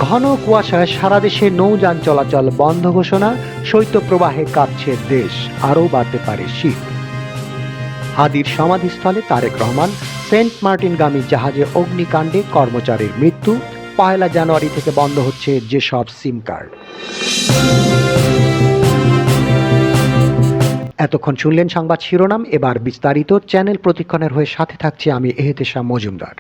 ঘন কুয়াশায় সারা দেশে নৌযান চলাচল বন্ধ ঘোষণা, শৈত্যপ্রবাহে কাঁপছে দেশ, আরও বাড়তে পারে শীত। হাদির সমাধিস্থলে তারেক রহমান, সেন্ট মার্টিনগামী জাহাজে অগ্নিকাণ্ডে কর্মচারীর মৃত্যু, ১ জানুয়ারি থেকে বন্ধ হচ্ছে যেসব সিম কার্ড। এতক্ষণ শুনলেন সংবাদ শিরোনাম, এবার বিস্তারিত। চ্যানেল প্রতিক্ষণের হয়ে সাথে থাকছি আমি এহেতেশাহ মজুমদার।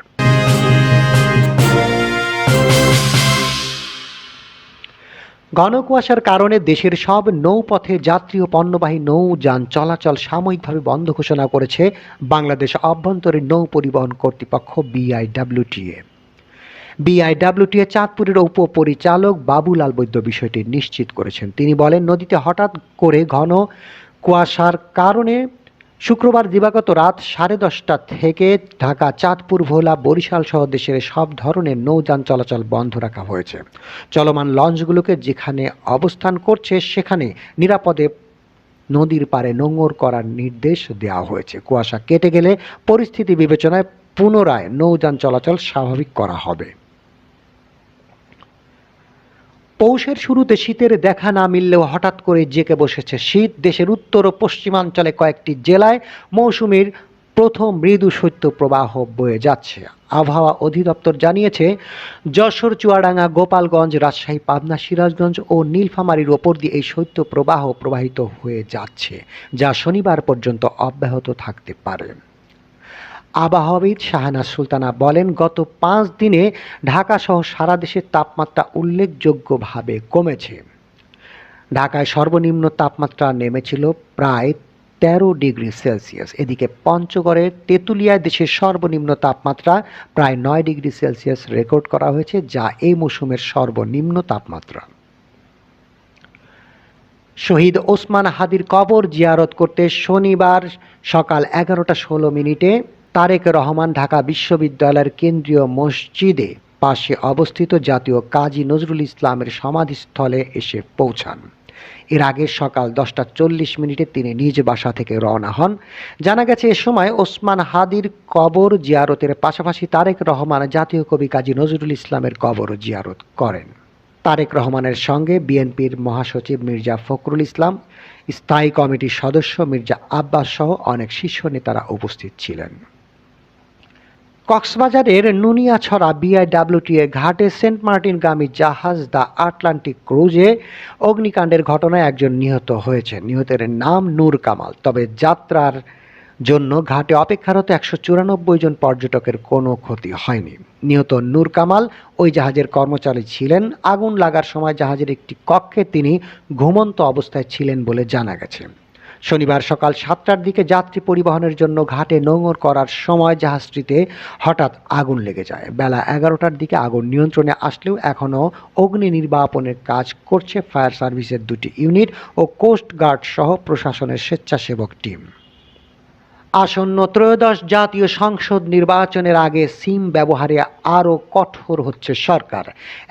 ঘন কুয়াশার কারণে দেশের সব নৌপথে যাত্রী ও পণ্যবাহী নৌযান চলাচল সাময়িকভাবে বন্ধ ঘোষণা করেছে বাংলাদেশ অভ্যন্তরীণ নৌ পরিবহন কর্তৃপক্ষ বিআইডব্লিউটিএ। বিআইডব্লিউটিএ চাঁদপুরের উপপরিচালক বাবুলাল বৈদ্য বিষয়টি নিশ্চিত করেছেন। তিনি বলেন, নদীতে হঠাৎ করে ঘন কুয়াশার কারণে শুক্রবার দিবাগত রাত 10:30 থেকে ঢাকা, চাঁদপুর, ভোলা, বরিশাল সহ দেশের সব ধরনের নৌযান চলাচল বন্ধ রাখা হয়েছে। চলমান লঞ্চগুলোকে যেখানে অবস্থান করছে সেখানে নিরাপদে নদীর পাড়ে নোঙর করার নির্দেশ দেওয়া হয়েছে। কুয়াশা কেটে গেলে পরিস্থিতি বিবেচনায় পুনরায় নৌযান চলাচল স্বাভাবিক করা হবে। পৌষের শুরুতে শীতের দেখা না মিললেও হঠাৎ করে জেঁকে বসেছে শীত। দেশের উত্তর ও পশ্চিমাঞ্চলে কয়েকটি জেলায় মৌসুমীর প্রথম মৃদু শৈত্যপ্রবাহ বয়ে যাচ্ছে। আবহাওয়া অধিদপ্তর জানিয়েছে, যশোর, চুয়াডাঙ্গা, গোপালগঞ্জ, রাজশাহী, পাবনা, সিরাজগঞ্জ ও নীলফামারীর ওপর দিয়ে এই শৈত্যপ্রবাহ প্রবাহিত হয়ে যাচ্ছে, যা শনিবার পর্যন্ত অব্যাহত থাকতে পারে। আবহাওয়াবিদ শাহানাজ সুলতানা বলেন, গত 5 দিনে ঢাকাসহ সারা দেশের তাপমাত্রা উল্লেখযোগ্যভাবে কমেছে। ঢাকায় সর্বনিম্ন তাপমাত্রা নেমেছিল প্রায় 13 ডিগ্রি সেলসিয়াস। এদিকে পঞ্চগড়ের তেঁতুলিয়ায় দেশের সর্বনিম্ন তাপমাত্রা প্রায় 9 ডিগ্রি সেলসিয়াস রেকর্ড করা হয়েছে, যা এই মৌসুমের সর্বনিম্ন তাপমাত্রা। শহীদ ওসমান হাদির কবর জিয়ারত করতে শনিবার সকাল 11:16 তারেক রহমান ঢাকা বিশ্ববিদ্যালয়ের কেন্দ্রীয় মসজিদে পাশে অবস্থিত জাতীয় কাজী নজরুল ইসলামের সমাধিস্থলে এসে পৌঁছান। এর আগে সকাল 10:40 তিনি নিজ বাসা থেকে রওনা হন। জানা গেছে, এ সময় ওসমান হাদির কবর জিয়ারতের পাশাপাশি তারেক রহমান জাতীয় কবি কাজী নজরুল ইসলামের কবর জিয়ারত করেন। তারেক রহমানের সঙ্গে বিএনপির মহাসচিব মির্জা ফখরুল ইসলাম, স্থায়ী কমিটির সদস্য মির্জা আব্বাস সহ অনেক শীর্ষ নেতারা উপস্থিত ছিলেন। কক্সবাজারের নুনিয়াছড়া বিআইডব্লিউটিএ ঘাটে সেন্ট মার্টিনগামী জাহাজ দ্য আটলান্টিক ক্রুজে অগ্নিকাণ্ডের ঘটনায় একজন নিহত হয়েছেন। নিহতের নাম নূর কামাল। তবে যাত্রার জন্য ঘাটে অপেক্ষারত 194 জন পর্যটকের কোনো ক্ষতি হয়নি। নিহত নূর কামাল ওই জাহাজের কর্মচারী ছিলেন। আগুন লাগার সময় জাহাজের একটি কক্ষে তিনি ঘুমন্ত অবস্থায় ছিলেন বলে জানা গেছে। শনিবার সকাল 7টার দিকে যাত্রী পরিবহনের জন্য ঘাটে নোঙর করার সময় জাহাজটিতে হঠাৎ আগুন লেগে যায়। বেলা 11টার দিকে আগুন নিয়ন্ত্রণে আসলেও এখনও অগ্নি নির্বাপনের কাজ করছে ফায়ার সার্ভিসের 2টি ইউনিট ও কোস্ট গার্ড সহ প্রশাসনের স্বেচ্ছাসেবক টিম। আসন্ন ত্রয়োদশ জাতীয় সংসদ নির্বাচনের আগে সিম ব্যবহারে আরও কঠোর হচ্ছে সরকার।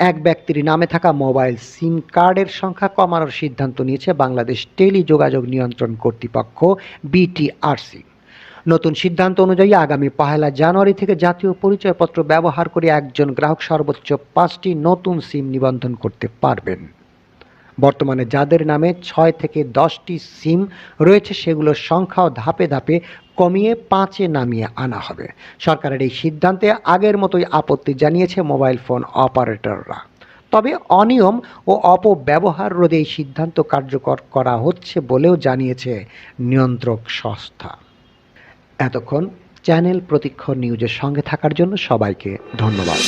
এক ব্যক্তির নামে থাকা মোবাইল সিম কার্ডের সংখ্যা কমানোর সিদ্ধান্ত নিয়েছে বাংলাদেশ টেলিযোগাযোগ নিয়ন্ত্রণ কর্তৃপক্ষ বিটিআরসি। নতুন সিদ্ধান্ত অনুযায়ী আগামী 1 জানুয়ারি থেকে জাতীয় পরিচয়পত্র ব্যবহার করে একজন গ্রাহক সর্বোচ্চ 5টি নতুন সিম নিবন্ধন করতে পারবেন। বর্তমানে যাদের নামে 6 থেকে 10টি সিম রয়েছে সেগুলোর সংখ্যাও ধাপে ধাপে কমিয়ে 5-এ নামিয়ে আনা হবে। সরকারের এই সিদ্ধান্তে আগের মতোই আপত্তি জানিয়েছে মোবাইল ফোন অপারেটররা। তবে অনিয়ম ও অপব্যবহার রোধে এই সিদ্ধান্ত কার্যকর করা হচ্ছে বলেও জানিয়েছে নিয়ন্ত্রক সংস্থা। এতক্ষণ চ্যানেল প্রতিক্ষণ নিউজের সঙ্গে থাকার জন্য সবাইকে ধন্যবাদ।